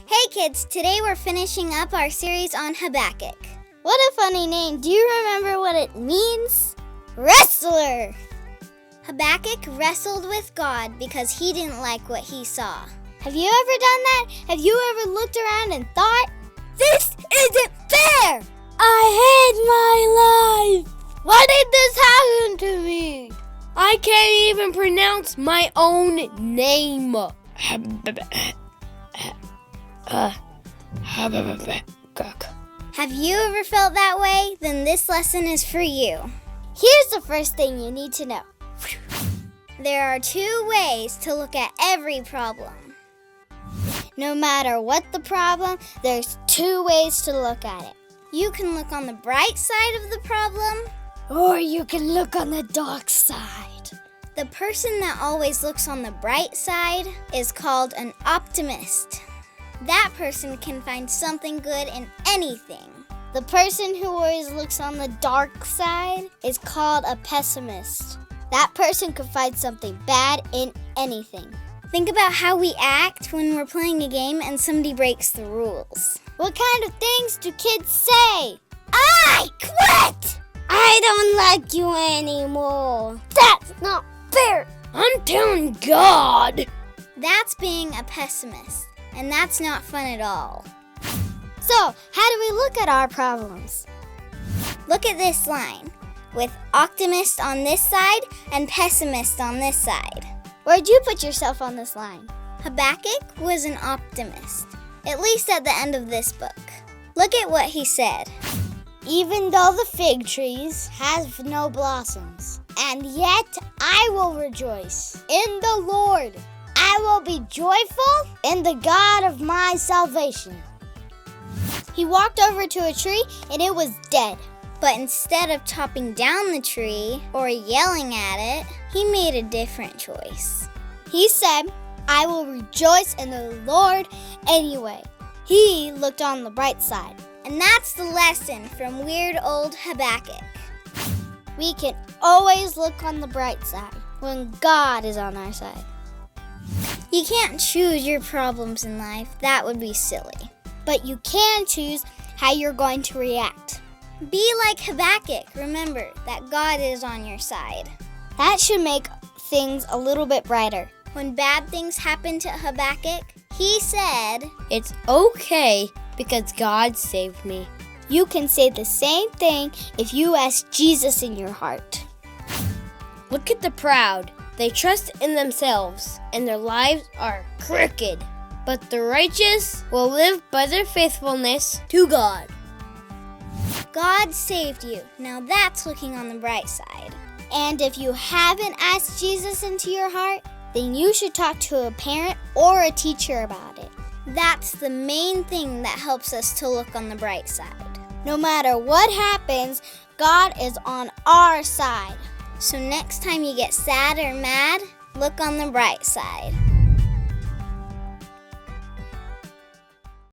Hey kids, today we're finishing up our series on Habakkuk. What a funny name. Do you remember what it means? Wrestler! Habakkuk wrestled with God because he didn't like what he saw. Have you ever done that? Have you ever looked around and thought, this isn't fair? I hate my life. Why did this happen to me? I can't even pronounce my own name. Habakkuk. Have you ever felt that way? Then this lesson is for you. Here's the first thing you need to know. There are two ways to look at every problem. No matter what the problem, there's two ways to look at it. You can look on the bright side of the problem, or you can look on the dark side. The person that always looks on the bright side is called an optimist. That person can find something good in anything. The person who always looks on the dark side is called a pessimist. That person could find something bad in anything. Think about how we act when we're playing a game and somebody breaks the rules. What kind of things do kids say? I quit! I don't like you anymore. That's not fair. I'm telling God. That's being a pessimist, and that's not fun at all. So, how do we look at our problems? Look at this line, with optimist on this side and pessimist on this side. Where'd you put yourself on this line? Habakkuk was an optimist, at least at the end of this book. Look at what he said. Even though the fig trees have no blossoms, and yet I will rejoice in the Lord. I will be joyful in the God of my salvation. He walked over to a tree and it was dead. But instead of chopping down the tree or yelling at it, he made a different choice. He said, I will rejoice in the Lord anyway. He looked on the bright side. And that's the lesson from weird old Habakkuk. We can always look on the bright side when God is on our side. You can't choose your problems in life. That would be silly. But you can choose how you're going to react. Be like Habakkuk. Remember that God is on your side. That should make things a little bit brighter. When bad things happened to Habakkuk, he said, It's okay because God saved me. You can say the same thing if you ask Jesus in your heart. Look at the proud. They trust in themselves, and their lives are crooked. But the righteous will live by their faithfulness to God. God saved you. Now that's looking on the bright side. And if you haven't asked Jesus into your heart, then you should talk to a parent or a teacher about it. That's the main thing that helps us to look on the bright side. No matter what happens, God is on our side. So next time you get sad or mad, look on the bright side.